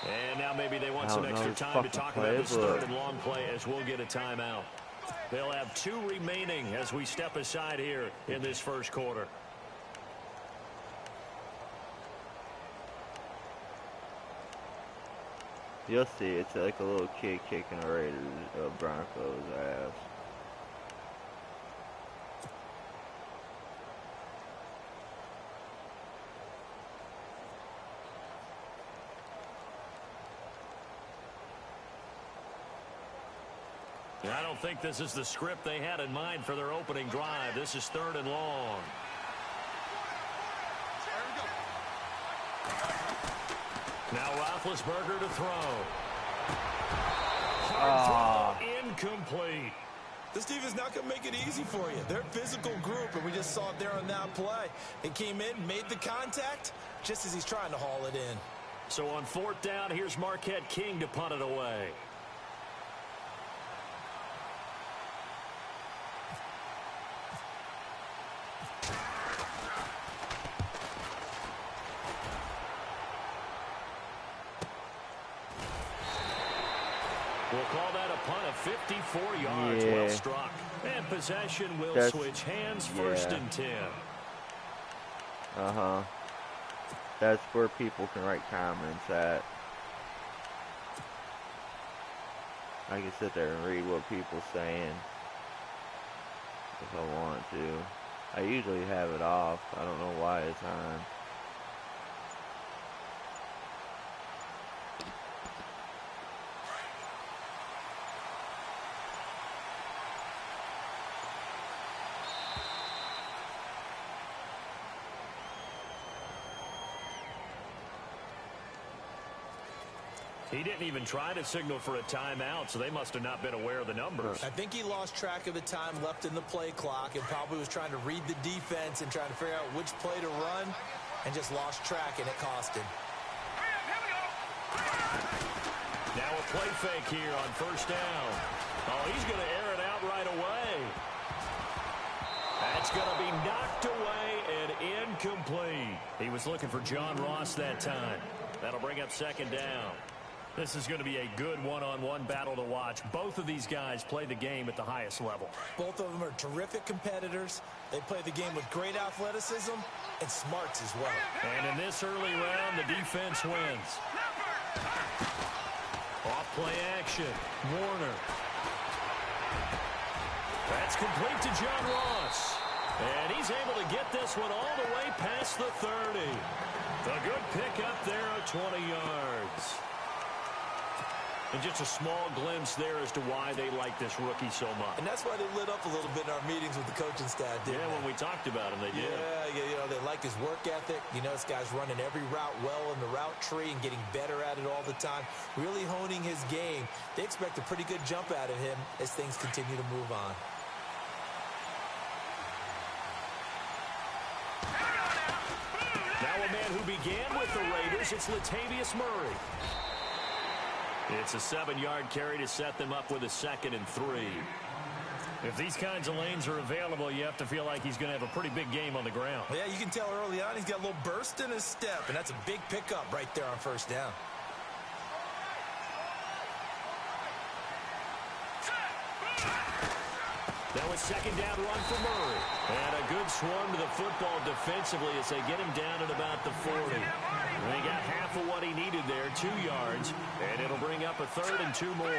And now maybe they want some extra time to talk about this third and long play as we'll get a timeout. They'll have 2 remaining as we step aside here in this first quarter. You'll see, it's like a little kid kicking a Raiders Broncos ass. I don't think this is the script they had in mind for their opening drive. This is third and long. Now Roethlisberger to throw. Hard throw, incomplete. This defense is not going to make it easy for you. They're a physical group, and we just saw it there on that play. It came in, made the contact, just as he's trying to haul it in. So on 4th down, here's Marquette King to punt it away. We'll call that a punt of 54 yards. Yeah. Well struck. And possession will switch hands, 1st and 10. That's where people can write comments at. I can sit there and read what people saying if I want to. I usually have it off. I don't know why it's on. He didn't even try to signal for a timeout, so they must have not been aware of the numbers. I think he lost track of the time left in the play clock and probably was trying to read the defense and trying to figure out which play to run and just lost track, and it cost him. Now a play fake here on 1st down. Oh, he's going to air it out right away. That's going to be knocked away and incomplete. He was looking for John Ross that time. That'll bring up 2nd down. This is going to be a good one-on-one battle to watch. Both of these guys play the game at the highest level. Both of them are terrific competitors. They play the game with great athleticism and smarts as well. And in this early round, the defense wins. Off play action. Warner. That's complete to John Ross. And he's able to get this one all the way past the 30. A good pickup there of 20 yards. And just a small glimpse there as to why they like this rookie so much. And that's why they lit up a little bit in our meetings with the coaching staff, didn't they? When we talked about him, they did. Yeah, you know, they like his work ethic. You know, this guy's running every route well in the route tree and getting better at it all the time, really honing his game. They expect a pretty good jump out of him as things continue to move on. Now a man who began with the Raiders, it's Latavius Murray. It's a 7-yard carry to set them up with a 2nd and 3. If these kinds of lanes are available, you have to feel like he's going to have a pretty big game on the ground. Yeah, you can tell early on he's got a little burst in his step, and that's a big pickup right there on 1st down. Now a 2nd down run for Murray. And a good swarm to the football defensively as they get him down at about the 40. And he got half of what he needed there, 2 yards. And it'll bring up a 3rd and 2 more.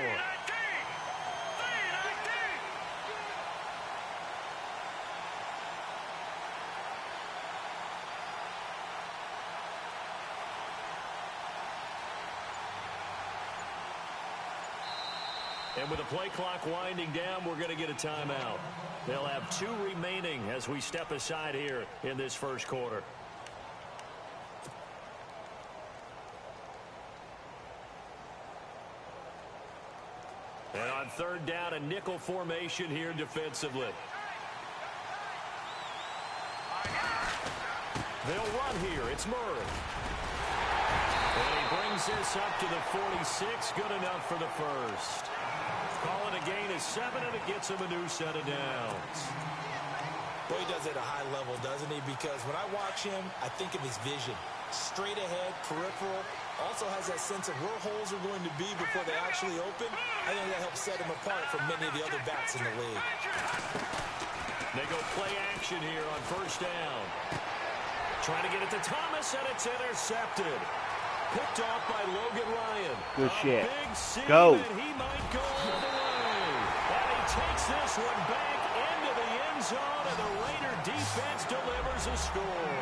And with the play clock winding down, we're going to get a timeout. They'll have 2 remaining as we step aside here in this first quarter. And on 3rd down, a nickel formation here defensively. They'll run here. It's Murray. And he brings this up to the 46. Good enough for the first. Call it a gain of 7, and it gets him a new set of downs. Boy, he does it at a high level, doesn't he? Because when I watch him, I think of his vision. Straight ahead, peripheral. Also has that sense of where holes are going to be before they actually open. I think that helps set him apart from many of the other backs in the league. They go play action here on first down. Trying to get it to Thomas, and it's intercepted. Picked off by Logan Ryan. Good shit. Big seam, Go. and he might go all the way. And he takes this one back into the end zone, and the Raider defense delivers a score.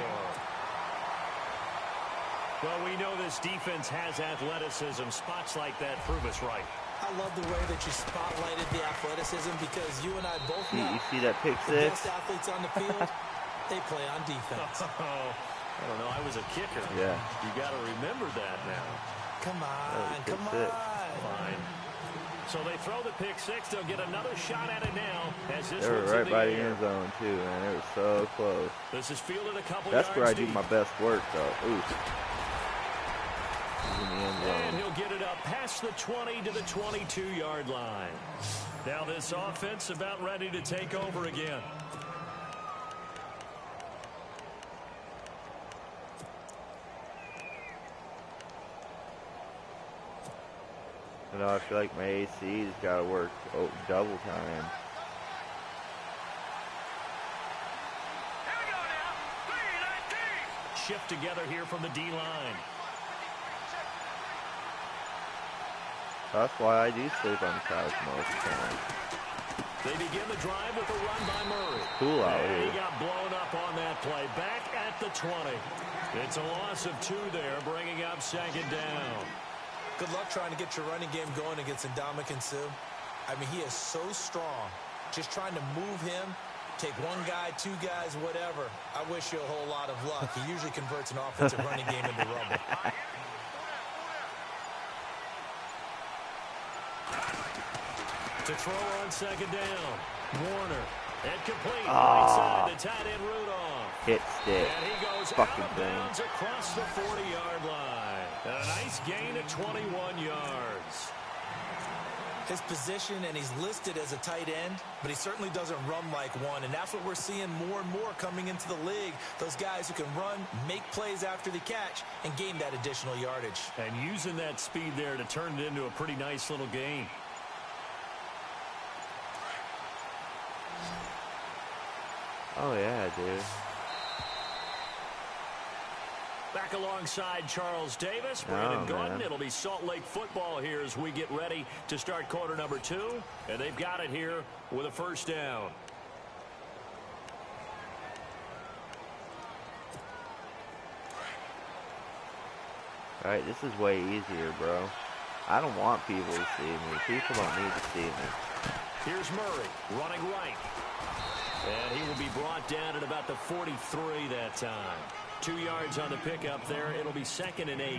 Well, we know this defense has athleticism. Spots like that prove us right. I love the way that you spotlighted the athleticism because you and I both know You see that pick the six? best athletes on the field, they play on defense. I don't know. I was a kicker. Yeah. You got to remember that now. Come on, pick come six. on. Fine. So they throw the pick six. They'll get another shot at it now. As this They were one's right in by the air. end zone, too, man. They were so close. This is fielded a couple That's yards where I do deep. my best work, though. Ooh. In the end And zone. he'll get it up past the 20 to the 22-yard line. Now this offense about ready to take over again. You know, I feel like my AC's got to work double time. Shift together here from the D-line. That's why I do sleep on the couch most of the time. They begin the drive with a run by Murray. Cool out And here. he got blown up on that play. Back at the 20. It's a loss of 2 there, bringing up second down. Good luck trying to get your running game going against Ndamukong Suh. I mean, he is so strong. Just trying to move him, take one guy, 2 guys, whatever. I wish you a whole lot of luck. He usually converts an offensive running game into rubble. To throw on second down. Warner. Incomplete. Oh. Right side to tight end Rudolph. Hit stick. And he goes Fucking out of thing. bounds across the 40-yard line. And a nice gain of 21 yards. His position, and he's listed as a tight end, but he certainly doesn't run like one, and that's what we're seeing more and more coming into the league. Those guys who can run, make plays after the catch, and gain that additional yardage. And using that speed there to turn it into a pretty nice little game. Oh, yeah, dude. Back alongside Charles Davis, Brandon Oh, Gordon. man. It'll be Salt Lake football here as we get ready to start quarter number 2. And they've got it here with a first down. Alright, this is way easier, bro. I don't want people to see me. People don't need to see me. Here's Murray running right. And he will be brought down at about the 43 that time. 2 yards on the pickup there. It'll be 2nd and 8.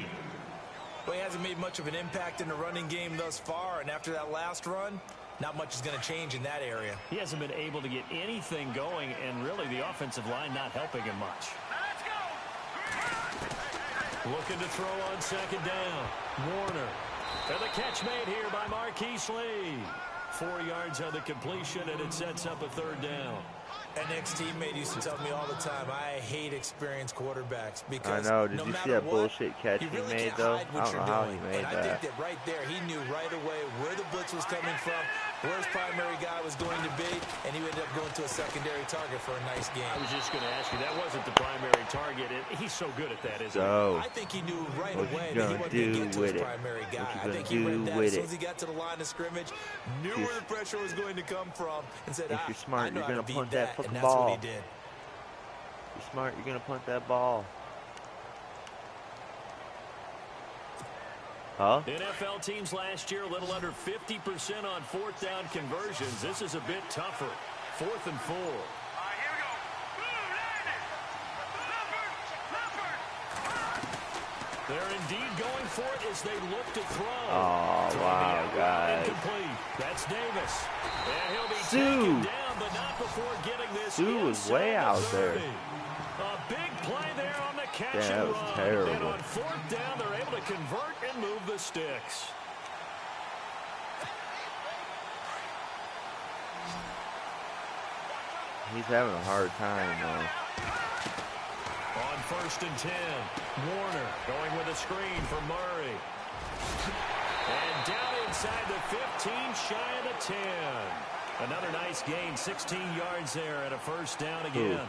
Well, he hasn't made much of an impact in the running game thus far, and after that last run, not much is going to change in that area. He hasn't been able to get anything going, and really the offensive line not helping him much. Looking to throw on second down. Warner. And the catch made here by Marquise Lee. 4 yards on the completion, and it sets up a third down. An ex-teammate used to tell me all the time, I hate experienced quarterbacks I because know. Did no you see matter that what, bullshit catch you he really made, can't though? hide I what don't you're know how doing. he made And I that. think that right there, he knew right away where the blitz was coming from, where his primary guy was going to be, and he ended up going to a secondary target for a nice game. I was just going to ask you, that wasn't the primary target. He's so good at that, isn't he? So, I think he knew right what you away that he gonna wasn't going to do get to with his it? primary What guy. you I think gonna he read do that with as soon it? as he got to the line of scrimmage, knew If where the pressure was going to come from, and said, if you're smart, I know you're how gonna to beat punt that that, fucking and that's what ball. he did. You're smart, you're going to punt that ball. Huh? NFL teams last year a little under 50% on 4th down conversions. This is a bit tougher. 4th and 4. They're indeed going for it as they look to throw. Oh, wow, guys. Incomplete. That's Davis. And he'll be Sue. taken down, but not before getting this. Sue was way inside out the 30. there. A big play there on the catch Yeah, that and was run. terrible. And on 4th down, they're able to convert and move the sticks. He's having a hard time, though. On 1st and 10, Warner going with a screen for Murray. And down inside the 15, shy of the 10. Another nice gain, 16 yards there and a first down again. Ooh.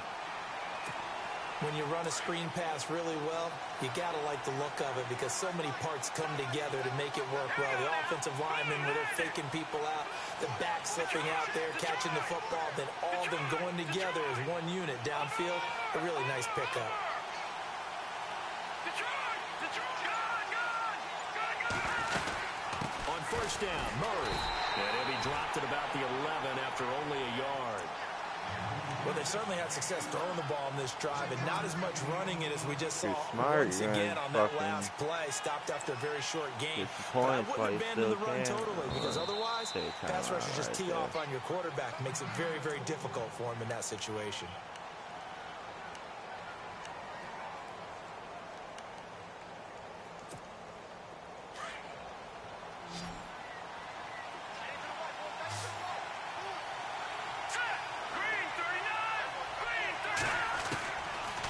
When you run a screen pass really well, you got to like the look of it because so many parts come together to make it work well. The offensive linemen, where they're faking people out, the back slipping out there, catching the football, then all of them going together as one unit downfield. A really nice pickup. On 1st down, Murray. And he'll be dropped at about the 11 after only a yard. Well, they certainly had success throwing the ball in this drive, and not as much running it as we just saw smart, once again on that last play. Stopped after a very short game. But I wouldn't abandon the run totally, because otherwise, pass rushers just tee off on your quarterback. Makes it very, very difficult for him in that situation.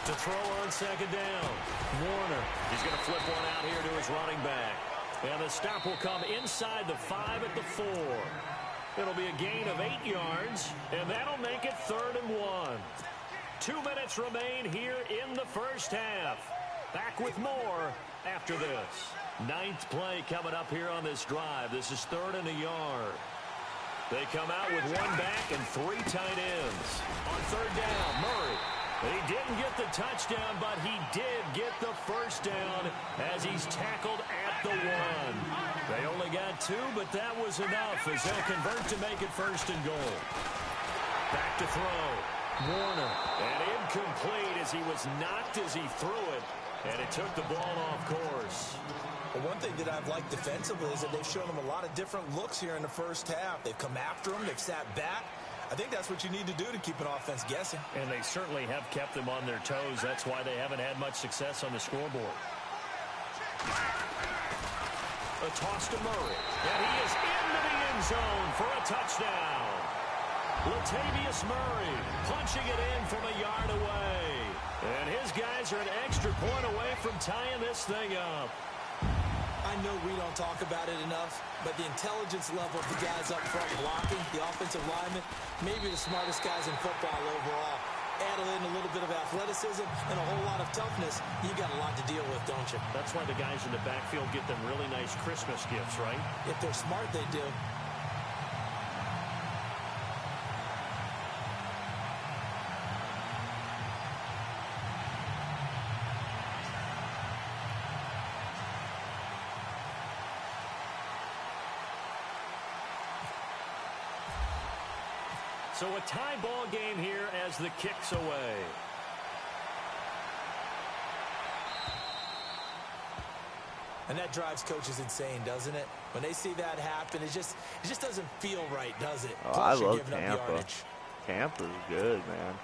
To throw on 2nd down, Warner. He's going to flip one out here to his running back. And the stop will come inside the 5 at the 4. It'll be a gain of 8 yards, and that'll make it 3rd and 1. 2 minutes remain here in the first half. Back with more after this. 9th play coming up here on this drive. This is 3rd and a yard. They come out with 1 back and 3 tight ends. On 3rd down, Murray. He didn't get the touchdown, but he did get the first down as he's tackled at the 1. They only got 2, but that was enough as they'll convert to make it 1st and goal. Back to throw. Warner. And incomplete as he was knocked as he threw it, and it took the ball off course. Well, one thing that I've liked defensively is that they've shown him a lot of different looks here in the first half. They've come after him. They've sat back. I think that's what you need to do to keep an offense guessing. And they certainly have kept them on their toes. That's why they haven't had much success on the scoreboard. A toss to Murray. And he is into the end zone for a touchdown. Latavius Murray punching it in from a yard away. And his guys are an extra point away from tying this thing up. I know we don't talk about it enough, but the intelligence level of the guys up front blocking, the offensive linemen, maybe the smartest guys in football overall. Add in a little bit of athleticism and a whole lot of toughness, you got a lot to deal with, don't you? That's why the guys in the backfield get them really nice Christmas gifts, right? If they're smart, they do. So a tie ball game here as the kick's away. And that drives coaches insane, doesn't it? When they see that happen, it just doesn't feel right, does it? Oh, Plus, I you're love giving up Tampa. yardage. Tampa's good, man.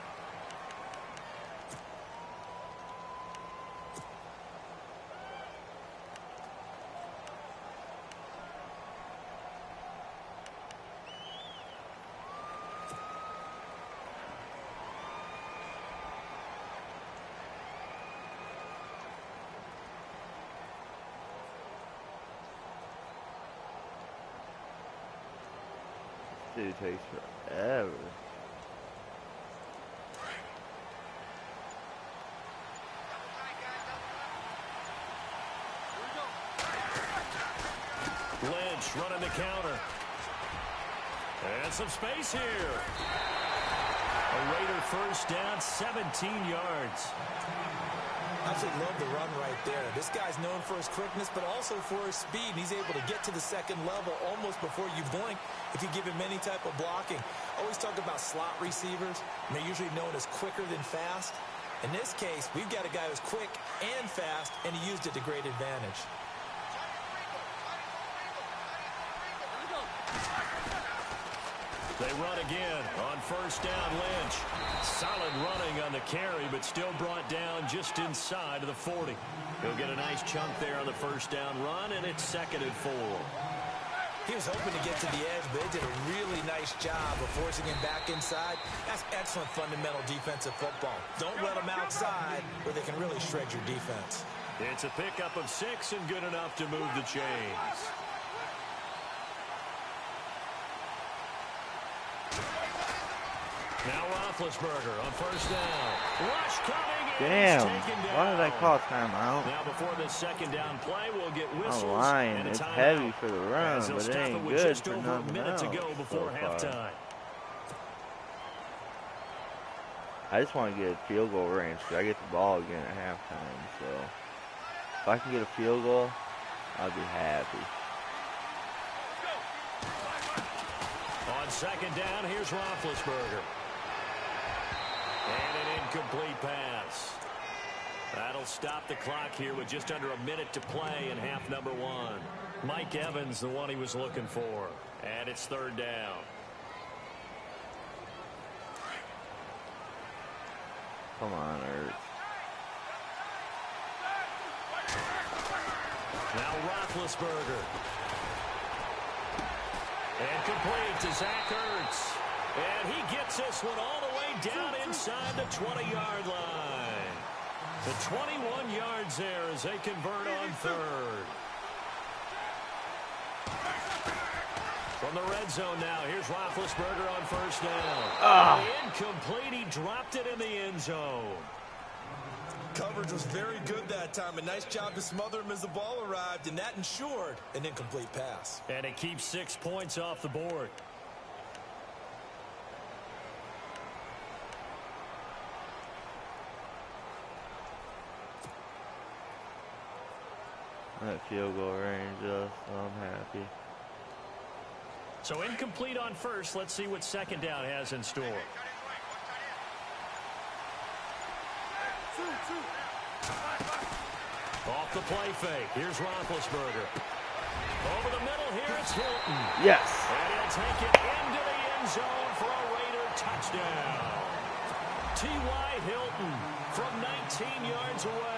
Dude, takes forever. Lynch running the counter. And some space here. A Raider first down, 17 yards. Absolutely love the run right there. This guy's known for his quickness, but also for his speed. He's able to get to the second level almost before you blink if you give him any type of blocking. Always talk about slot receivers, and they're usually known as quicker than fast. In this case, we've got a guy who's quick and fast, and he used it to great advantage. They run again on first down, Lynch. Solid running on the carry, but still brought down just inside of the 40. He'll get a nice chunk there on the first down run, and it's 2nd and 4. He was hoping to get to the edge, but they did a really nice job of forcing him back inside. That's excellent fundamental defensive football. Don't let them outside where they can really shred your defense. It's a pickup of 6 and good enough to move the chains. Now Roethlisberger on first down. Rush coming in. Damn. Why did I call timeout? Now before this second down play, we'll get whistles. I'm lying. And It's timeout. heavy for the run, As they'll but it stop ain't with good just for over a nothing minute to else go before so far. halftime. I just want to get a field goal range because I get the ball again at halftime. So if I can get a field goal, I'll be happy. On second down, here's Roethlisberger. And an incomplete pass. That'll stop the clock here with just under a minute to play in half number 1. Mike Evans, the one he was looking for. And it's third down. Come on, Ertz. Now Roethlisberger. And complete to Zach Ertz. And he gets this one all the way down inside the 20-yard line. The 21 yards there as they convert on third. From the red zone now, here's Roethlisberger on first down. Incomplete, he dropped it in the end zone. Coverage was very good that time. A nice job to smother him as the ball arrived, and that ensured an incomplete pass. And it keeps 6 points off the board. That field goal range, so I'm happy. So incomplete on first. Let's see what second down has in store. Off the play fake. Here's Roethlisberger. Over the middle here, it's Hilton. Yes. And he'll take it into the end zone for a Raider touchdown. T.Y. Hilton from 19 yards away.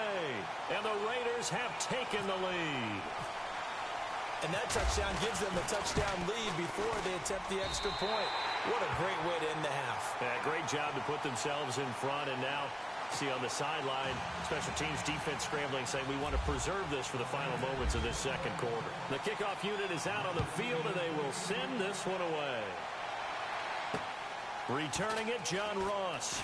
And the Raiders have taken the lead. And that touchdown gives them a touchdown lead before they attempt the extra point. What a great way to end the half. Yeah, great job to put themselves in front. And now, see on the sideline, special teams defense scrambling, saying we want to preserve this for the final moments of this second quarter. The kickoff unit is out on the field, and they will send this one away. Returning it, John Ross.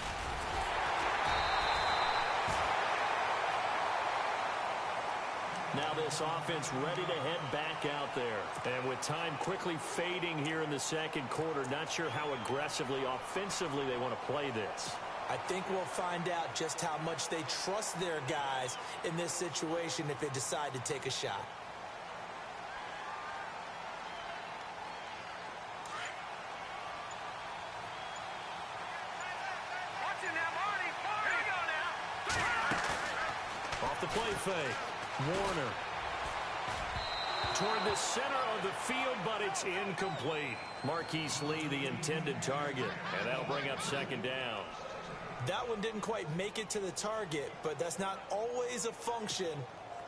Now this offense ready to head back out there. And with time quickly fading here in the second quarter, not sure how aggressively, offensively they want to play this. I think we'll find out just how much they trust their guys in this situation if they decide to take a shot. Off the play fake. Warner toward the center of the field, but it's incomplete. Marquise Lee, the intended target, and that'll bring up second down. That one didn't quite make it to the target, but that's not always a function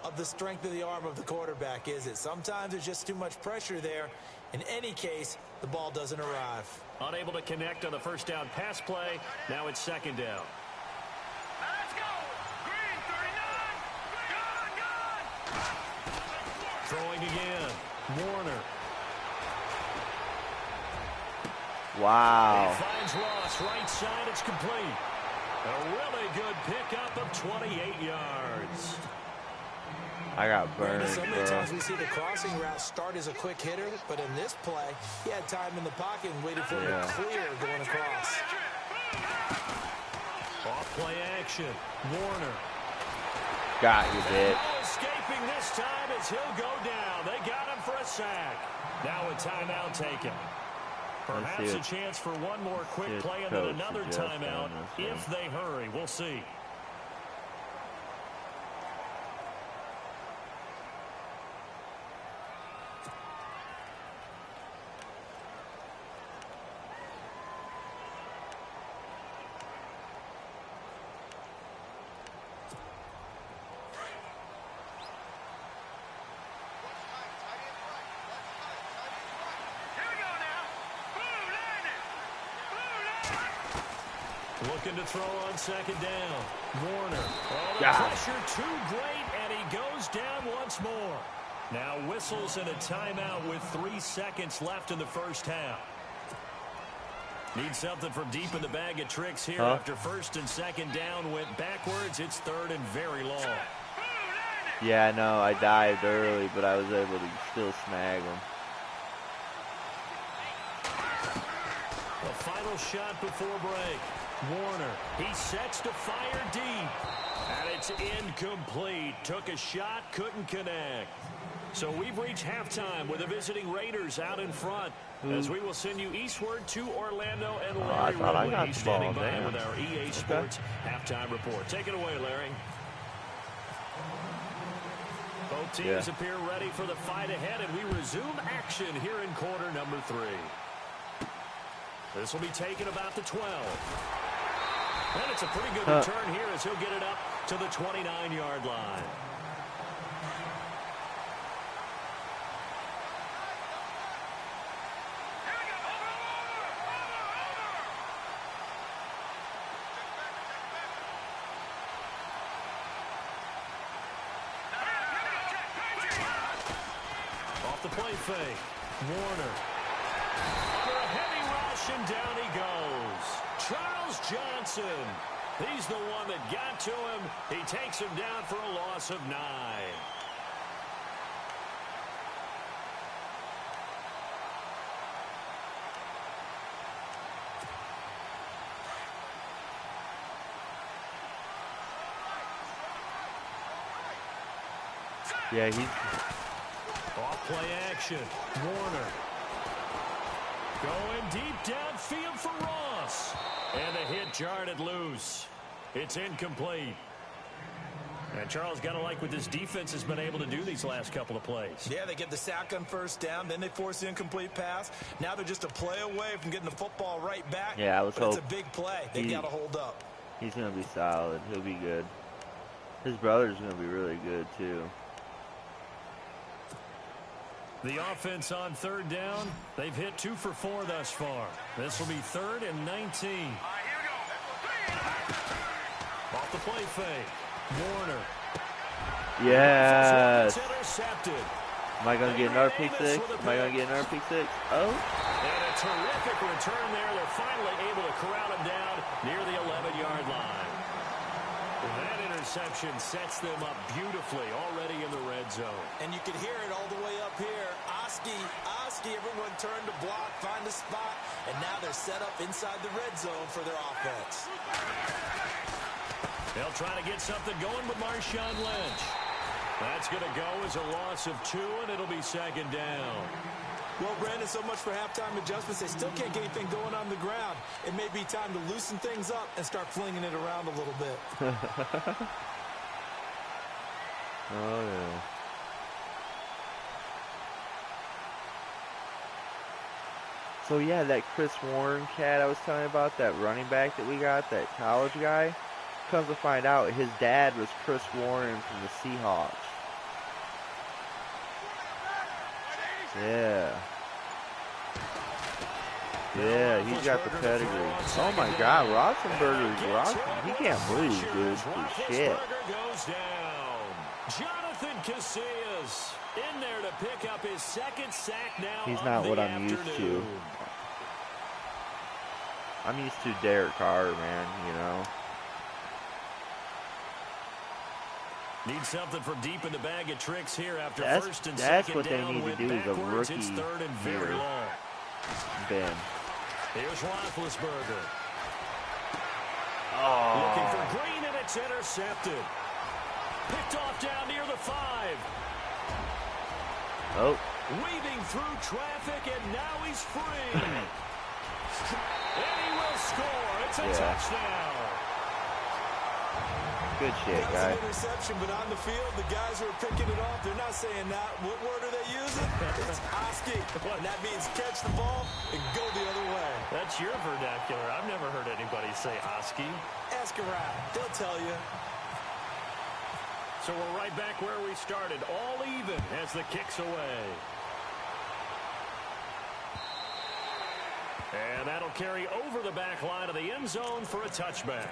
of the strength of the arm of the quarterback, is it? Sometimes there's just too much pressure there. In any case, the ball doesn't arrive. Unable to connect on the first down pass play. Now it's second down. Throwing again. Warner. Wow. He finds Ross right side. It's complete. A really good pickup of 28 yards. I got burned, So many bro. times we see the crossing route start as a quick hitter, but in this play, he had time in the pocket and waited for him to clear going across. Off play action. Warner. Got you, bitch. Escaping this time as he'll go down. They got him for a sack. Now a timeout taken. Perhaps a chance for one more quick play and then another timeout if they hurry. We'll see. Looking to throw on second down. Warner. Oh, the God. pressure too great, and he goes down once more. Now whistles and a timeout with 3 seconds left in the first half. Need something from deep in the bag of tricks here after first and second down went backwards. It's third and very long. Yeah, I know. I dived early, but I was able to still snag him. The final shot before break. Warner, he sets to fire deep. And it's incomplete. Took a shot, couldn't connect. So we've reached halftime with the visiting Raiders out in front. As we will send you eastward to Orlando and Larry Ridley standing by with our EA Sports halftime report. Take it away, Larry. Both teams appear ready for the fight ahead, and we resume action here in quarter number 3. This will be taken about the 12. And it's a pretty good return here as he'll get it up to the 29-yard line. Off the play fake. Warner. Under a heavy rush, and down he goes. Charles Johnson. He's the one that got to him. He takes him down for a loss of 9. Yeah, he's... Off play action. Warner. Going deep downfield for Ross. And a hit jarred it loose. It's incomplete. And Charles, got to like what this defense has been able to do these last couple of plays. Yeah, they get the sack on first down, then they force the incomplete pass. Now they're just a play away from getting the football right back. Yeah, I was hoping. It's a big play. They got to hold up. He's going to be solid. He'll be good. His brother's going to be really good, too. The offense on third down, they've hit 2 for 4 thus far. This will be 3rd and 19. Off the play fake. Warner. Yes. Intercepted. Am I going to get another pick 6? Am I going to get another pick 6? Oh. And a terrific return there. They're finally able to corral him down near the 11-yard line. That interception sets them up beautifully already in the red zone. And you can hear it all the way up here. Oski, everyone turned to block, find a spot, and now they're set up inside the red zone for their offense. They'll try to get something going with Marshawn Lynch. That's going to go as a loss of 2, and it'll be second down. Well, Brandon, so much for halftime adjustments. They still can't get anything going on the ground. It may be time to loosen things up and start flinging it around a little bit. Oh, yeah. So, yeah, that Chris Warren cat I was telling you about, that running back that we got, that college guy, comes to find out his dad was Chris Warren from the Seahawks. Yeah. Yeah, he's got the pedigree. Oh my God, Roethlisberger, he can't move, dude. He's shit. Goes down. Jonathan Casillas in there to pick up his 2nd sack now. He's not what I'm used to. I'm used to Derek Carr, man, you know. Need something from deep in the bag of tricks here after first and that's second what they down. need to do is a rookie It's 3rd and very long. Ben. Here's Roethlisberger. Oh. Looking for Green, and it's intercepted. Picked off down near the 5. Oh. Weaving through traffic, and now he's free. And he will score. It's a touchdown. Good shit, That's guy. an interception, but on the field, the guys who are picking it off, they're not saying that. What word are they using? It's Oski. And that means catch the ball and go the other way. That's your vernacular. I've never heard anybody say Oski. Ask around. They'll tell you. So we're right back where we started. All even as the kick's away. And that'll carry over the back line of the end zone for a touchback.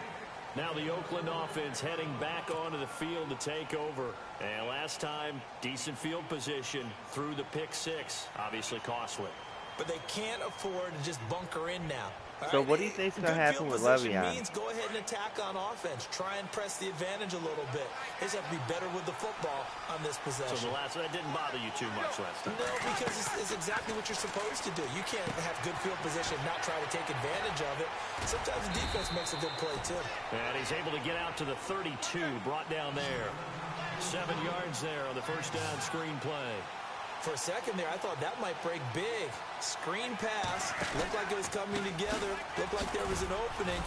Now the Oakland offense heading back onto the field to take over. And last time, decent field position through the pick six. Obviously costly. But they can't afford to just bunker in now. So what do you think is going to happen with Le'Veon? Means go ahead and attack on offense. Try and press the advantage a little bit. They just have to be better with the football on this possession. So that didn't bother you too much last time? No, because it's exactly what you're supposed to do. You can't have good field position and not try to take advantage of it. Sometimes the defense makes a good play, too. And he's able to get out to the 32, brought down there. 7 yards there on the first down screen play. For a second there, I thought that might break big. Screen pass. Looked like it was coming together. Looked like there was an opening.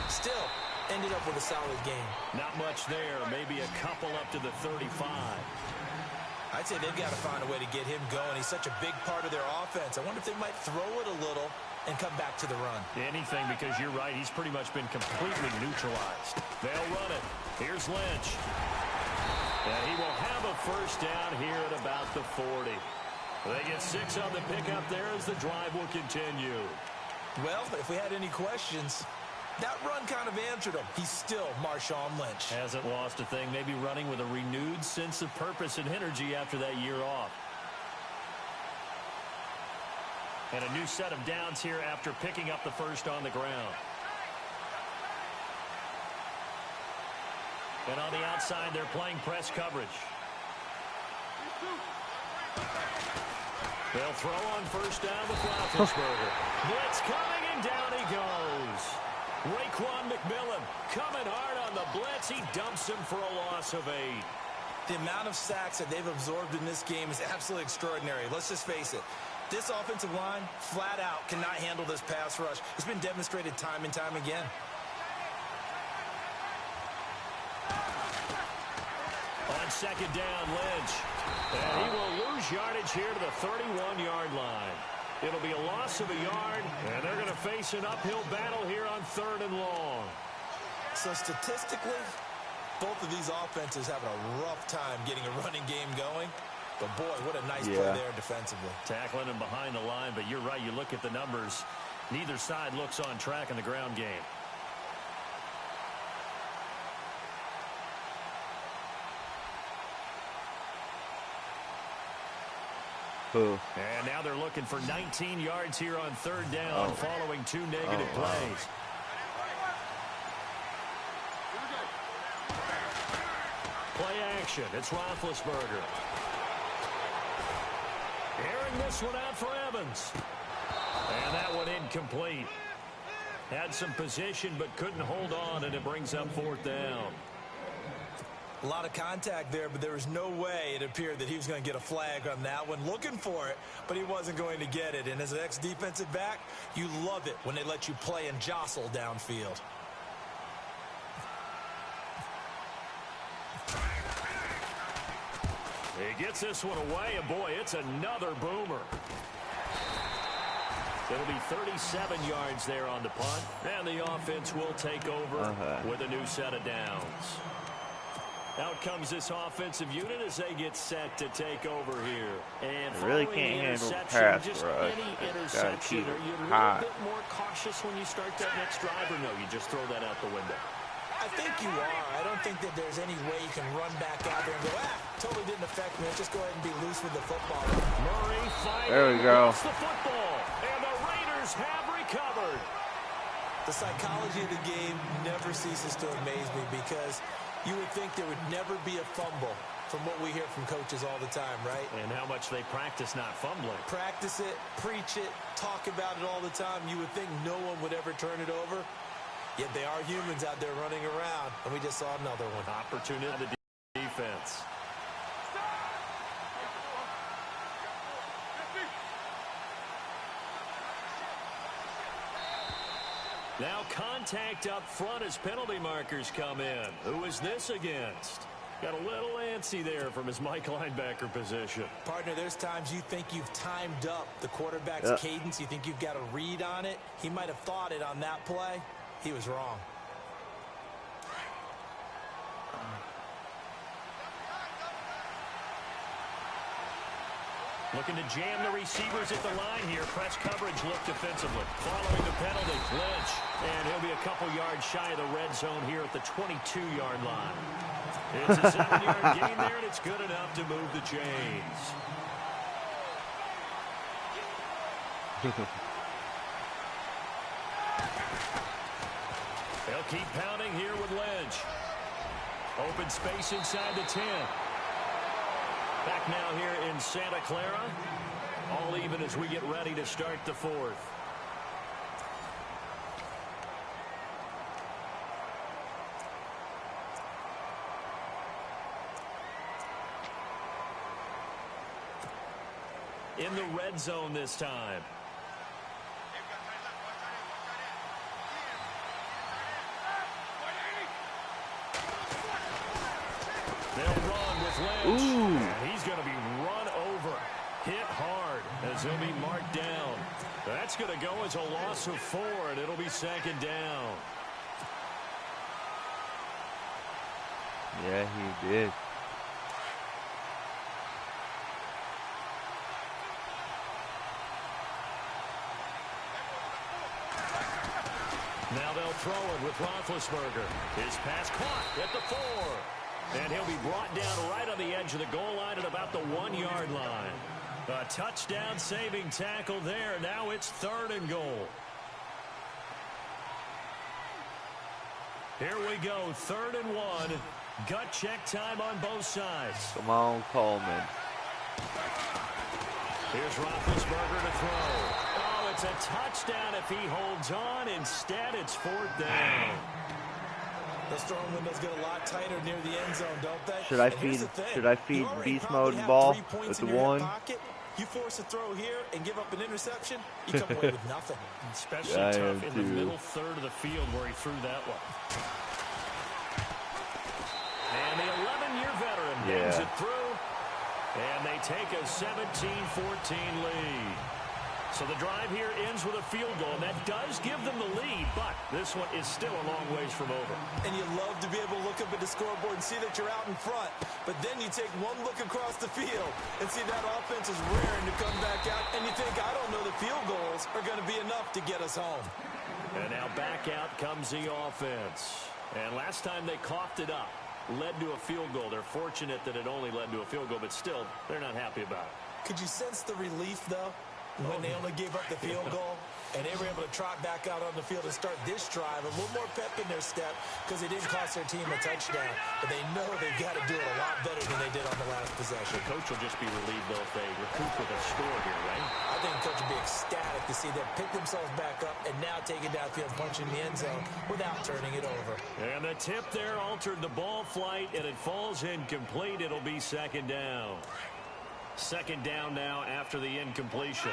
Still, ended up with a solid game. Not much there. Maybe a couple up to the 35. I'd say they've got to find a way to get him going. He's such a big part of their offense. I wonder if they might throw it a little and come back to the run. Anything, because you're right. He's pretty much been completely neutralized. They'll run it. Here's Lynch. And he will have a first down here at about the 40. They get 6 on the pickup there as the drive will continue. Well, if we had any questions, that run kind of answered him. He's still Marshawn Lynch. Hasn't lost a thing. Maybe running with a renewed sense of purpose and energy after that year off. And a new set of downs here after picking up the first on the ground. And on the outside, they're playing press coverage. They'll throw on first down with Roethlisberger. Blitz coming, and down he goes. Raekwon McMillan coming hard on the blitz. He dumps him for a loss of 8. The amount of sacks that they've absorbed in this game is absolutely extraordinary. Let's just face it. This offensive line, flat out, cannot handle this pass rush. It's been demonstrated time and time again. On second down, Lynch. And he will lose yardage here to the 31-yard line. It'll be a loss of a yard, and they're going to face an uphill battle here on 3rd and long. So statistically, both of these offenses having a rough time getting a running game going. But, boy, what a nice play there defensively. Tackling him behind the line, but you're right. You look at the numbers. Neither side looks on track in the ground game. And now they're looking for 19 yards here on 3rd down following 2 negative plays. Play action. It's Roethlisberger. Airing this one out for Evans. And that one incomplete. Had some position but couldn't hold on, and it brings up 4th down. A lot of contact there, but there was no way it appeared that he was going to get a flag on that one. Looking for it, but he wasn't going to get it. And as an ex-defensive back, you love it when they let you play and jostle downfield. He gets this one away, and boy, it's another boomer. It'll be 37 yards there on the punt, and the offense will take over with a new set of downs. Out comes this offensive unit as they get set to take over here. And they really can't handle the pass rush. Any interception, are you a little bit more cautious when you start that next drive, or no, you just throw that out the window? I think you are. I don't think that there's any way you can run back out there and go, totally didn't affect me. Just go ahead and be loose with the football. Murray fighting. There we go. The football, and the Raiders have recovered. The psychology of the game never ceases to amaze me because you would think there would never be a fumble from what we hear from coaches all the time, right? And how much they practice not fumbling. Practice it, preach it, talk about it all the time. You would think no one would ever turn it over. Yet they are humans out there running around, and we just saw another one. Opportunity on the defense. Now contact up front as penalty markers come in. Who is this against? Got a little antsy there from his Mike linebacker position. Partner, there's times you think you've timed up the quarterback's cadence. You think you've got a read on it. He might have thought it on that play. He was wrong. Looking to jam the receivers at the line here. Press coverage look defensively. Following the penalty, Lynch. And he'll be a couple yards shy of the red zone here at the 22-yard line. It's a 7-yard gain there, and it's good enough to move the chains. They'll keep pounding here with Lynch. Open space inside the 10. Back now here in Santa Clara. All even as we get ready to start the fourth. In the red zone this time. They'll run with Lynch. Ooh. And he's going to be run over. Hit hard as he'll be marked down. That's going to go as a loss of 4, and it'll be second down. Yeah, he did. Now they'll throw it with Roethlisberger. His pass caught at the 4. And he'll be brought down right on the edge of the goal line at about the 1-yard line. A touchdown saving tackle there. Now it's 3rd and goal. Here we go, 3rd and 1. Gut check time on both sides. Come on, Coleman. Here's Roethlisberger to throw. Oh, it's a touchdown if he holds on. Instead, it's 4th down. Those throwing windows get a lot tighter near the end zone, don't they? Should I feed beast mode ball with the 1? You force a throw here and give up an interception, you come away with nothing. Especially tough in the middle third of the field where he threw that one. And the 11-year veteran bangs it through. And they take a 17-14 lead. So the drive here ends with a field goal, and that does give them the lead, but this one is still a long ways from over. And you love to be able to look up at the scoreboard and see that you're out in front, but then you take one look across the field and see that offense is raring to come back out, and you think, I don't know, the field goals are going to be enough to get us home. And now back out comes the offense. And last time they coughed it up, led to a field goal. They're fortunate that it only led to a field goal, but still, they're not happy about it. Could you sense the relief, though? When they only gave up the field goal, and they were able to trot back out on the field and start this drive, a little more pep in their step because it didn't cost their team a touchdown. But they know they've got to do it a lot better than they did on the last possession. The coach will just be relieved, though, if they recoup with a score here, right? I think the coach will be ecstatic to see them pick themselves back up and now take it downfield, punching the end zone without turning it over. And the tip there altered the ball flight, and it falls incomplete. It'll be second down. Second down now after the incompletion.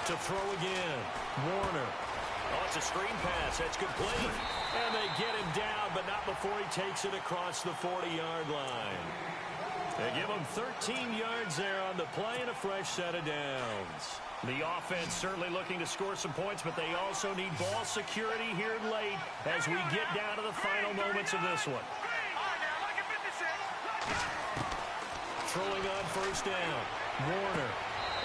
To throw again. Warner. Oh, it's a screen pass. That's complete. And they get him down, but not before he takes it across the 40-yard line. They give him 13 yards there on the play and a fresh set of downs. The offense certainly looking to score some points, but they also need ball security here late as we get down to the final moments of this one. Throwing on first down. Warner.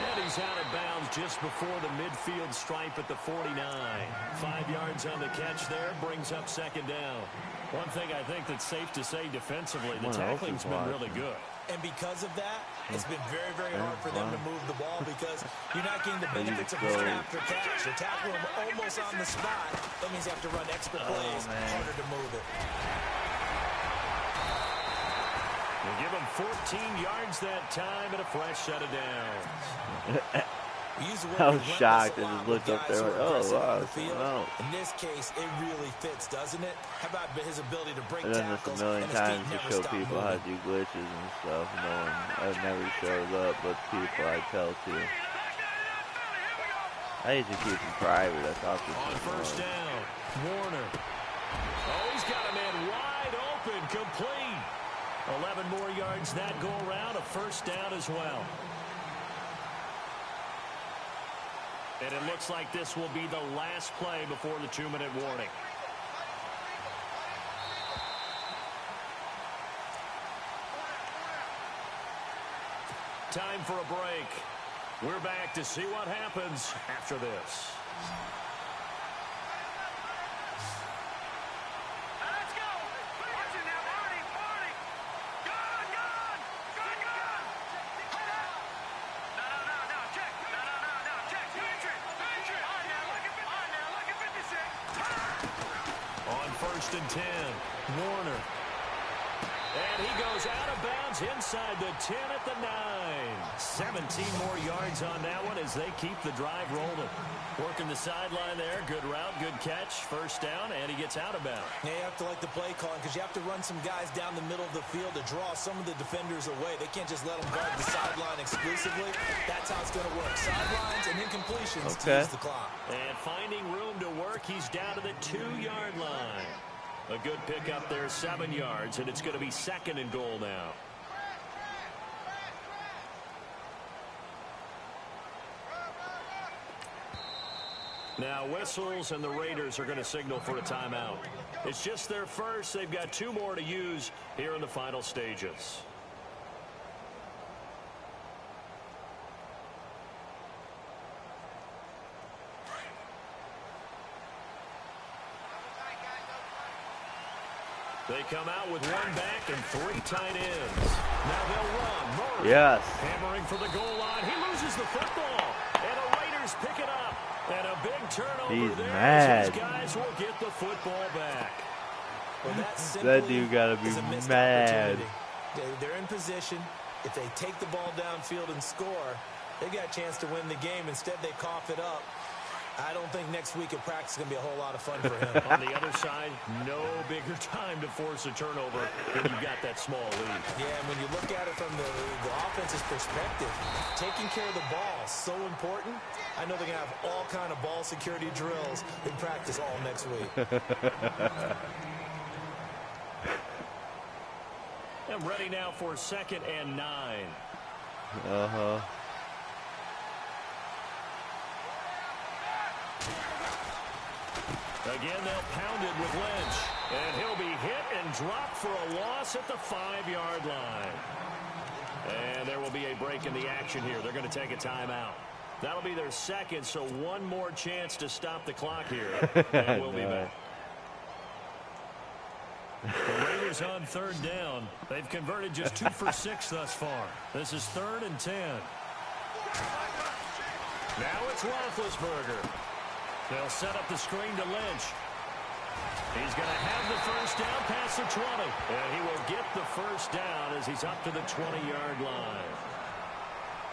And he's out of bounds just before the midfield stripe at the 49. 5 yards on the catch there, brings up second down. One thing I think that's safe to say defensively, the tackling's been really good. And because of that, it's been very, very hard for them to move the ball because you're not getting the benefits of run after catch. You're tackling them almost on the spot. That means you have to run extra plays, harder to move it. They give him 14 yards that time and a fresh set of downs. I was shocked. I just looked up there like, oh, wow. In this case, it really fits, doesn't it? How about his ability to break I've done tackles? this a million times to show people how to do glitches and stuff. I've never showed up, but people I tell to. I used to keep them private. I thought this was first down, Warner. Oh, he's got a man wide open, complete. 11 more yards that go around, a first down as well. And it looks like this will be the last play before the 2-minute warning. Time for a break. We're back to see what happens after this. On 1st and 10, Warner. And he goes out of bounds inside the 10 at the 9. 17 more yards on that one as they keep the drive rolling. Working the sideline there. Good route, good catch. First down, and he gets out of bounds. Yeah, you have to like the play calling because you have to run some guys down the middle of the field to draw some of the defenders away. They can't just let them guard the sideline exclusively. That's how it's going to work. Sidelines and incompletions to use the clock. And finding room to work, he's down to the 2-yard line. A good pickup there, 7 yards, and it's going to be 2nd and goal now. Now whistles, and the Raiders are going to signal for a timeout. It's just their first. They've got 2 more to use here in the final stages. They come out with 1 back and 3 tight ends. Now they'll run. Murray hammering for the goal line. He loses the football. And the Raiders pick it up. And a big turnover. He's there. mad. These guys will get the football back. Well, that dude got to be mad. They're in position. If they take the ball downfield and score, they got a chance to win the game. Instead, they cough it up. I don't think next week at practice is going to be a whole lot of fun for him. On the other side, no bigger time to force a turnover when you've got that small lead. Yeah, and when you look at it from the offense's perspective, taking care of the ball is so important. I know they're going to have all kind of ball security drills in practice all next week. I'm ready now for 2nd and 9. Again, they'll pound it with Lynch. And he'll be hit and dropped for a loss at the 5-yard line. And there will be a break in the action here. They're going to take a timeout. That'll be their 2nd, so 1 more chance to stop the clock here. And we'll be back. The Raiders on 3rd down. They've converted just 2 for 6 thus far. This is 3rd and 10. Now it's Roethlisberger. They'll set up the screen to Lynch. He's going to have the first down past the 20. And he will get the first down as he's up to the 20-yard line.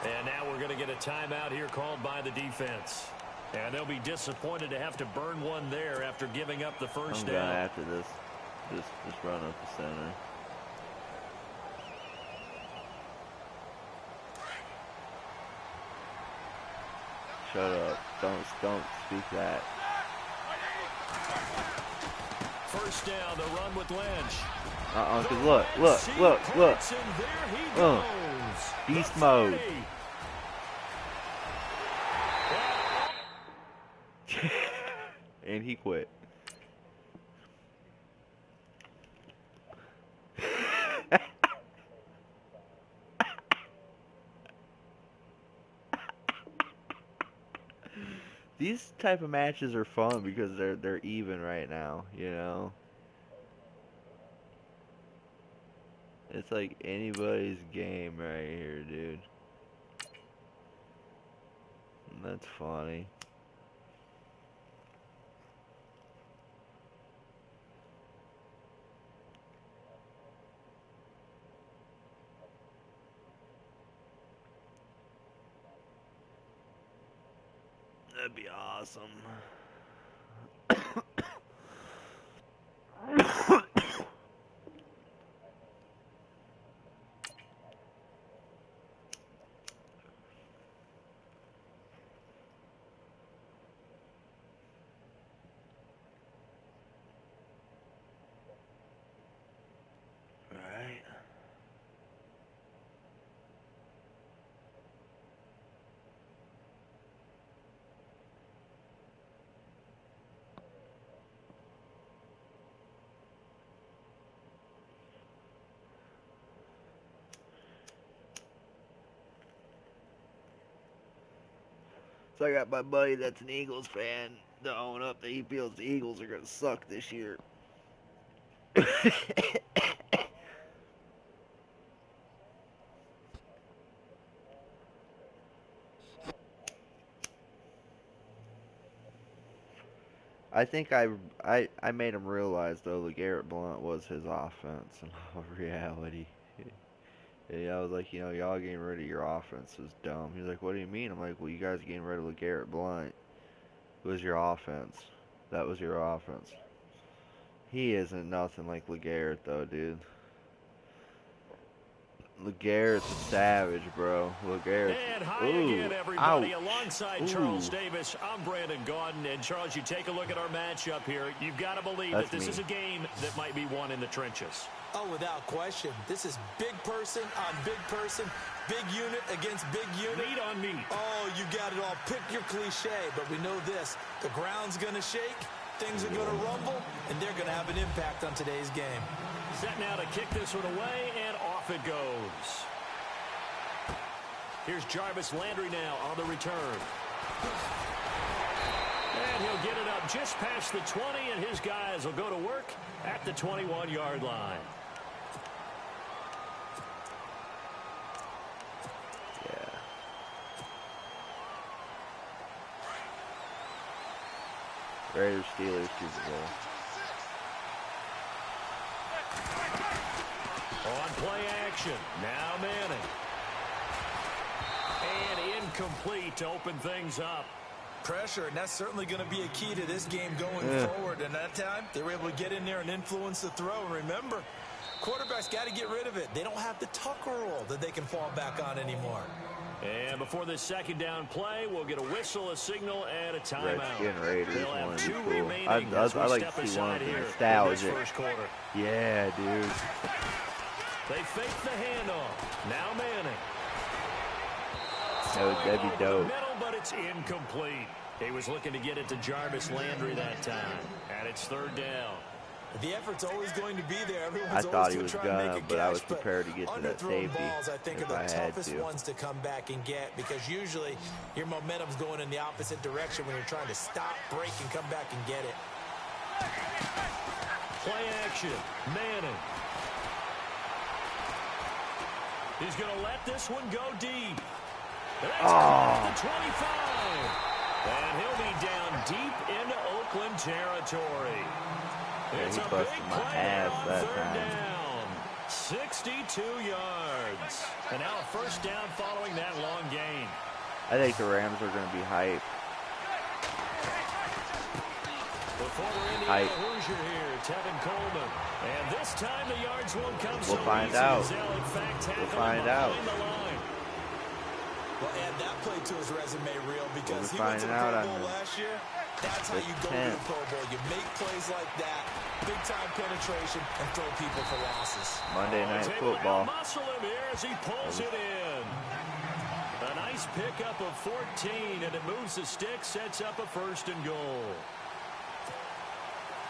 And now we're going to get a timeout here called by the defense. And they'll be disappointed to have to burn one there after giving up the first down. After this, just run up the center. Shut up. Don't speak that. First down, the run with Lynch. Look. Beast mode. And he quit. These type of matches are fun because they're even right now, you know. It's like anybody's game right here, dude. And that's funny. That'd be awesome. So I got my buddy that's an Eagles fan to own up that he feels the Eagles are going to suck this year. I think I made him realize, though, LeGarrette Blount was his offense in all reality. Yeah, I was like, y'all getting rid of your offense is dumb. He's like, what do you mean? I'm like, well, you guys getting rid of LeGarrette Blount was your offense. That was your offense. He isn't nothing like LeGarrette, though, dude. LeGarrette's a savage, bro. LeGarrette's... And hi again, everybody. Alongside Charles Davis, I'm Brandon Gaudin. And, Charles, you take a look at our matchup here. You've got to believe that this is a game that might be won in the trenches. Oh, without question. This is big person on big person, big unit against big unit. Meat on meat. Oh, you got it all. Pick your cliche, but we know this. The ground's going to shake, things are going to rumble, and they're going to have an impact on today's game. Set now to kick this one away, and off it goes. Here's Jarvis Landry now on the return. And he'll get it up just past the 20, and his guys will go to work at the 21-yard line. Raiders Steelers Super Bowl. On play action. Now Manning. And incomplete to open things up. Pressure, and that's certainly going to be a key to this game going forward. And that time, they were able to get in there and influence the throw. And remember, quarterbacks got to get rid of it. They don't have the Tucker rule that they can fall back on anymore. And before this second down play, we'll get a whistle, a signal, and a timeout. Redskin Raiders They'll have two cool. remaining I like to see one of the nostalgic. Yeah, dude. They fake the handoff. Now Manning. That'd be dope. Middle, but it's incomplete. He was looking to get it to Jarvis Landry that time. And it's third down. The effort's always going to be there. I thought he was gonna, but I was prepared to get to that safety balls, I think, if are I the had toughest to. ones to come back and get, because usually your momentum's going in the opposite direction when you're trying to stop, break, and come back and get it. Play action. Manning. He's going to let this one go deep. That's caught at the 25. And he'll be down deep into Oakland territory. Yeah, it's he a busted big my play ass on that third time. down. 62 yards. And now a first down following that long gain. I think the Rams are going to be hyped. The former Indiana Hoosier here, Tevin Coleman. And this time the yards won't come so We'll find easy out. as they'll in fact tackle We'll find out. behind the line. Well, add that play to his resume reel, because he We'll went to the find out Pro Bowl on last year. That's how you go to the Pro Bowl. You make plays like that, big-time penetration, and throw people for losses. Monday Night Football. Muscle him here as he pulls it in. A nice pickup of 14, and it moves the stick, sets up a first and goal.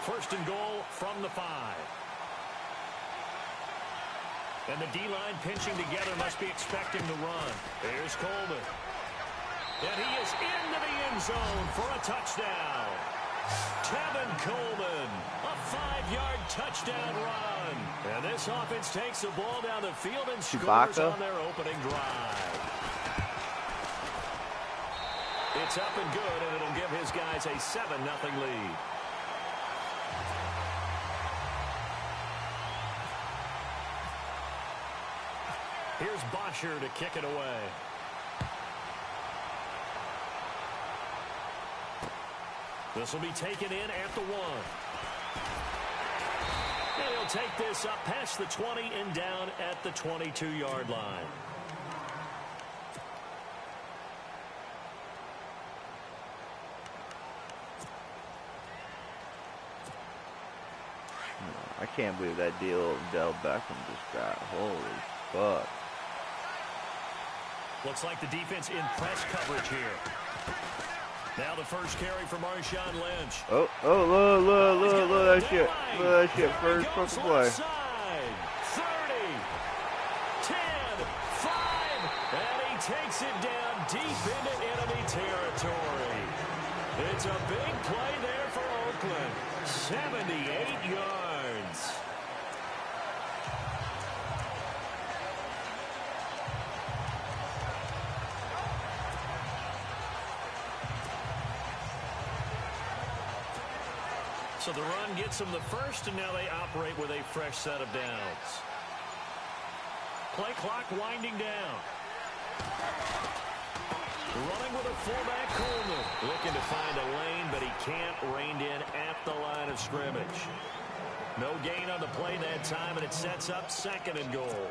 First and goal from the 5. And the D-line pinching together, must be expecting to run. Here's Coleman. And he is into the end zone for a touchdown. Tevin Coleman, a 5-yard touchdown run. And this offense takes the ball down the field and scores on their opening drive. It's up and good, and it'll give his guys a 7-0 lead. Here's Bosher to kick it away. This will be taken in at the 1. And he'll take this up past the 20 and down at the 22-yard line. I can't believe that deal Odell Beckham just got. Holy fuck. Looks like the defense in press coverage here. Now the first carry for Marshawn Lynch. Look that shit. Look at that shit. First fucking play. 30, 10, 5, and he takes it down deep into enemy territory. It's a big play there for Oakland. 78 yards. So the run gets them the first, and now they operate with a fresh set of downs. Play clock winding down. Running with a fullback, Coleman. Looking to find a lane, but he can't. Reined in at the line of scrimmage. No gain on the play that time, and it sets up 2nd and goal.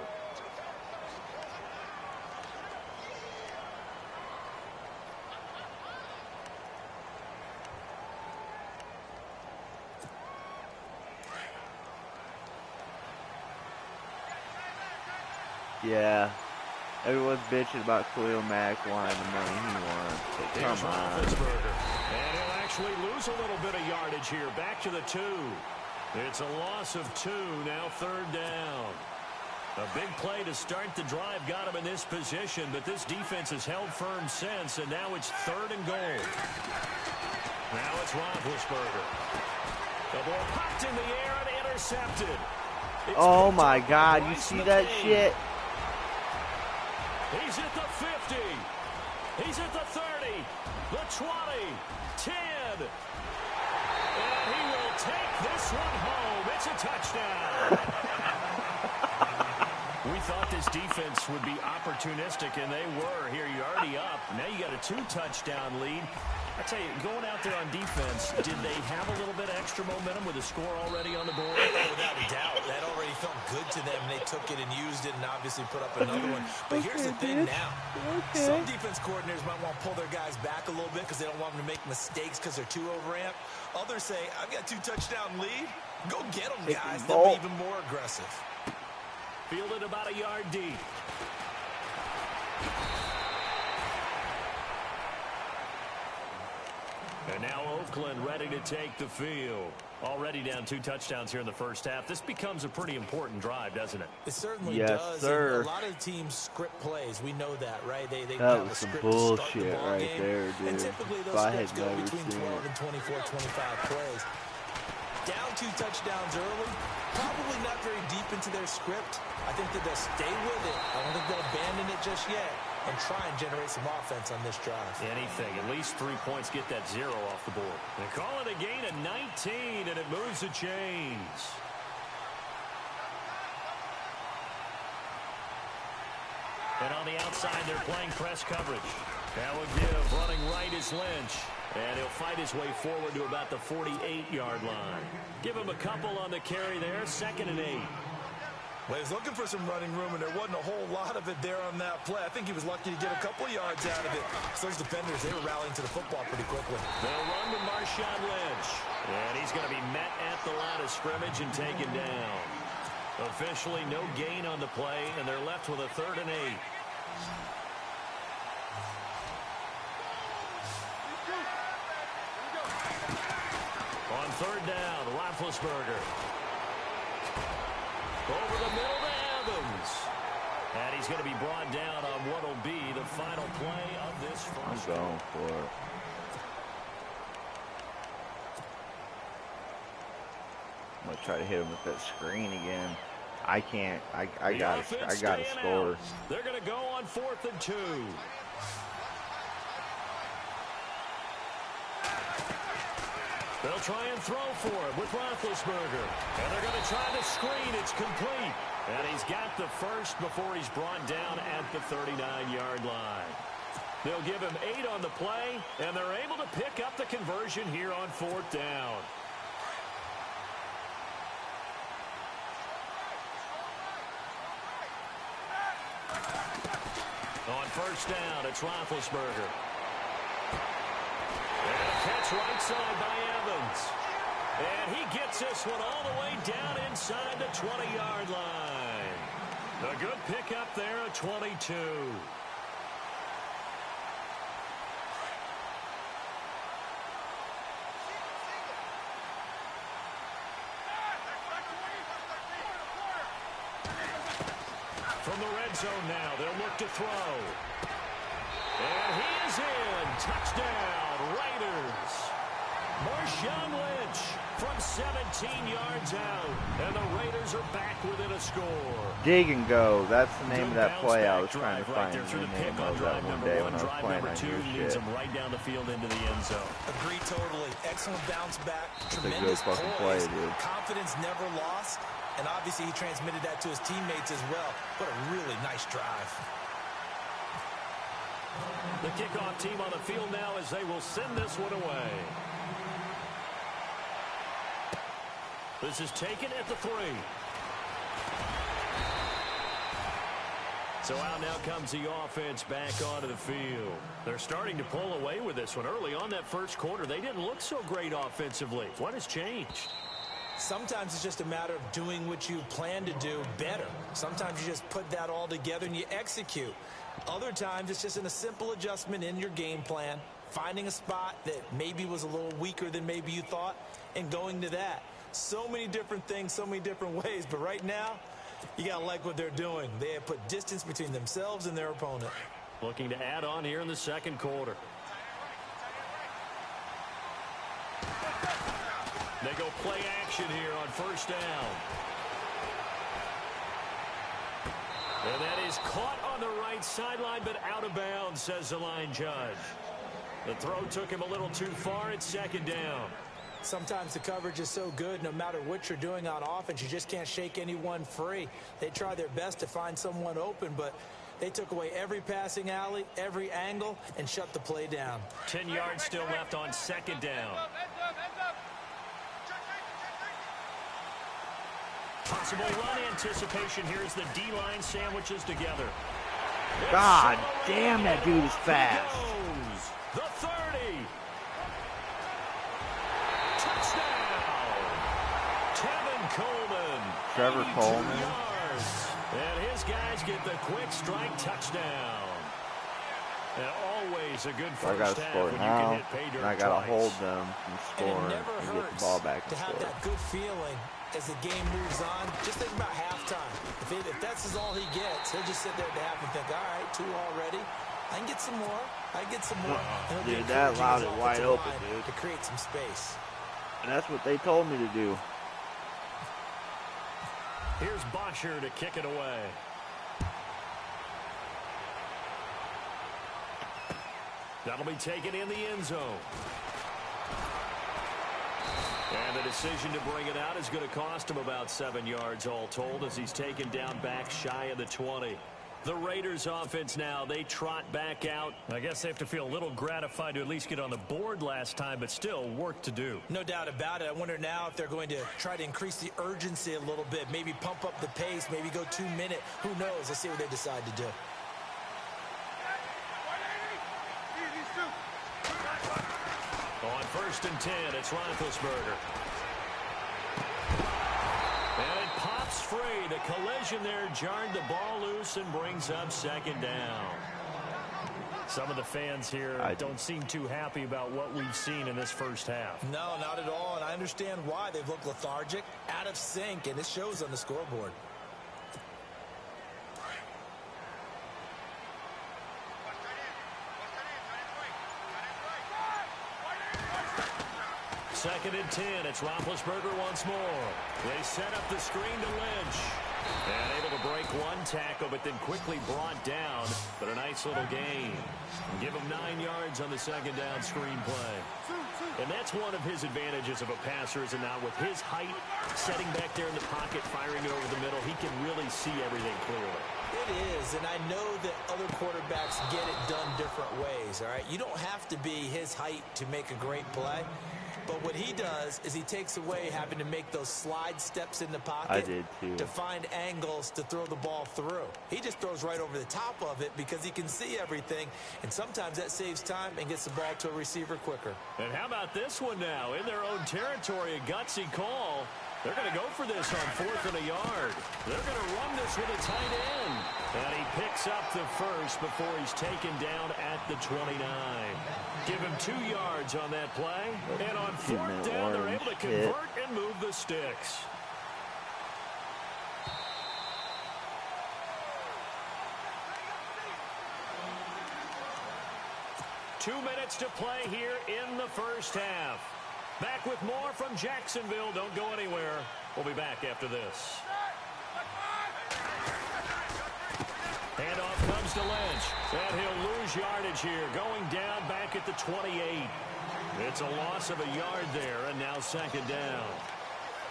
Yeah. Everyone's bitching about Khalil Mack wanting the money he wants. But come on. And he'll actually lose a little bit of yardage here. Back to the 2. It's a loss of 2. Now 3rd down. A big play to start the drive got him in this position, but this defense has held firm since, and now it's 3rd and goal. Now it's Roethlisberger. The ball popped in the air and intercepted. Oh my God, you see that shit? He's at the 50. He's at the 30, the 20, 10. And he will take this one home. It's a touchdown. We thought this defense would be opportunistic, and they were. Here, you're already up. Now you got a 2-touchdown lead. I tell you, going out there on defense, did they have a little bit of extra momentum with a score already on the board? Without a doubt. That already felt good to them. They took it and used it and obviously put up another one. But here's the thing now. Some defense coordinators might want to pull their guys back a little bit because they don't want them to make mistakes because they're too overamped. Others say, I've got 2-touchdown lead. Go get them, guys. They'll be even more aggressive. Fielded about a yard deep. And now Oakland ready to take the field. Already down 2 touchdowns here in the first half. This becomes a pretty important drive, doesn't it? It certainly yes, does. Sir. A lot of teams script plays. We know that, right? They that have was a some script bullshit to start the ball right game. there, dude. And typically those scripts go between 12 and 24, 25 plays. Down 2 touchdowns early, probably not very deep into their script. I think that they'll stay with it. I don't think they'll abandon it just yet and try and generate some offense on this drive. Anything. At least 3 points, get that 0 off the board. They call it a gain of 19, and it moves the chains. And on the outside, they're playing press coverage. That will give. Running right is Lynch. And he'll fight his way forward to about the 48-yard line. Give him a couple on the carry there. 2nd and 8. Well, he's looking for some running room, and there wasn't a whole lot of it there on that play. I think he was lucky to get a couple yards out of it. So those defenders, they were rallying to the football pretty quickly. They'll run to Marshawn Lynch. And he's going to be met at the line of scrimmage and taken down. Officially no gain on the play, and they're left with a 3rd and 8. On 3rd down, Roethlisberger. Over the middle to Evans. And he's going to be brought down on what will be the final play of this first. I'm going for it. I'm going to try to hit him with that screen again. I can't. I got to score. Out. They're going to go on 4th and 2. They'll try and throw for it with Roethlisberger. And they're going to try the screen. It's complete. And he's got the first before he's brought down at the 39-yard line. They'll give him 8 on the play, and they're able to pick up the conversion here on 4th down. On 1st down, it's Roethlisberger. And a catch right side by Evans. And he gets this one all the way down inside the 20-yard line. A good pickup there at 22. From the red zone now, they'll look to throw. And he is in. Touchdown, Raiders. Marshawn Lynch from 17 yards out. And the Raiders are back within a score. Dig and go. That's the name of that play I was trying to right find. there through the pick on on drive one number day one. when I was Drive playing number on two your leads shit. them right down the field into the end zone. Agree totally. Excellent bounce back. That's a good Tremendous fucking poise. play, dude. Confidence never lost. And obviously he transmitted that to his teammates as well. What a really nice drive. The kickoff team on the field now as they will send this one away. This is taken at the 3. So out now comes the offense back onto the field. They're starting to pull away with this one. Early on that first quarter, they didn't look so great offensively. What has changed? Sometimes it's just a matter of doing what you plan to do better. Sometimes you just put that all together and you execute. Other times it's just in a simple adjustment in your game plan, finding a spot that maybe was a little weaker than maybe you thought, and going to that. So many different things, so many different ways, but right now, you got to like what they're doing. They have put distance between themselves and their opponent. Looking to add on here in the second quarter. They go play action here on first down. And that is caught on the right sideline, but out of bounds, says the line judge. The throw took him a little too far. It's second down. Sometimes the coverage is so good, no matter what you're doing on offense, you just can't shake anyone free. They try their best to find someone open, but they took away every passing alley, every angle, and shut the play down. 10 yards still left on second down. Possible run anticipation here as the D-line sandwiches together. God damn, that dude is fast. The 30. Touchdown. Kevin Coleman. Trevor Coleman. Yards. And his guys get the quick strike touchdown. And always a good So I got first to half score when you now, can hit pay dirt and I got to twice. hold them from And scoring it never and get the hurts ball back to and have score. that good feeling as the game moves on. Just think about halftime. If that's all he gets, he'll just sit there at the half and think, all right, 2 already. I can get some more. I can get some more. And he'll be Dude, that encouraging allowed his it wide offensive open, line dude. to create some space. And that's what they told me to do. Here's Bosher to kick it away. That'll be taken in the end zone. And the decision to bring it out is going to cost him about 7 yards all told as he's taken down back shy of the 20. The Raiders offense now, they trot back out. I guess they have to feel a little gratified to at least get on the board last time, but still work to do. No doubt about it. I wonder now if they're going to try to increase the urgency a little bit, maybe pump up the pace, maybe go 2 minute. Who knows? Let's see what they decide to do. On 1st and 10, it's Roethlisberger. And it pops free. The collision there jarred the ball loose and brings up second down. Some of the fans here don't seem too happy about what we've seen in this first half. No, not at all, and I understand why. They've looked lethargic, out of sync, and it shows on the scoreboard. Second and 10, it's Roethlisberger once more. They set up the screen to Lynch. And able to break one tackle, but then quickly brought down. But a nice little gain. Give him 9 yards on the second down screen play. And that's one of his advantages of a passer, is it not? With his height, setting back there in the pocket, firing it over the middle, he can really see everything clearly. It is, and I know that other quarterbacks get it done different ways, all right? You don't have to be his height to make a great play. But what he does is he takes away having to make those slide steps in the pocket. I did too. To find angles to throw the ball through. He just throws right over the top of it because he can see everything. And sometimes that saves time and gets the ball to a receiver quicker. And how about this one now? In their own territory, a gutsy call. They're going to go for this on 4th and a yard. They're going to run this with a tight end. And he picks up the first before he's taken down at the 29. Give him 2 yards on that play. And on 4th down, they're able to convert and move the sticks. 2 minutes to play here in the first half. Back with more from Jacksonville. Don't go anywhere. We'll be back after this. Handoff comes to Lynch. And he'll lose yardage here. Going down back at the 28. It's a loss of a yard there, and now second down.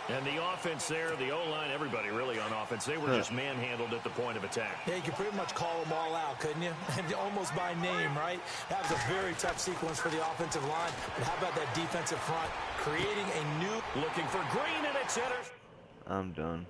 And the offense there, the O-line, everybody really on offense, they were just manhandled at the point of attack. Yeah, you could pretty much call them all out, couldn't you? And almost by name, right? That was a very tough sequence for the offensive line. But how about that defensive front creating a new... Looking for Green, and it's enters. I'm done.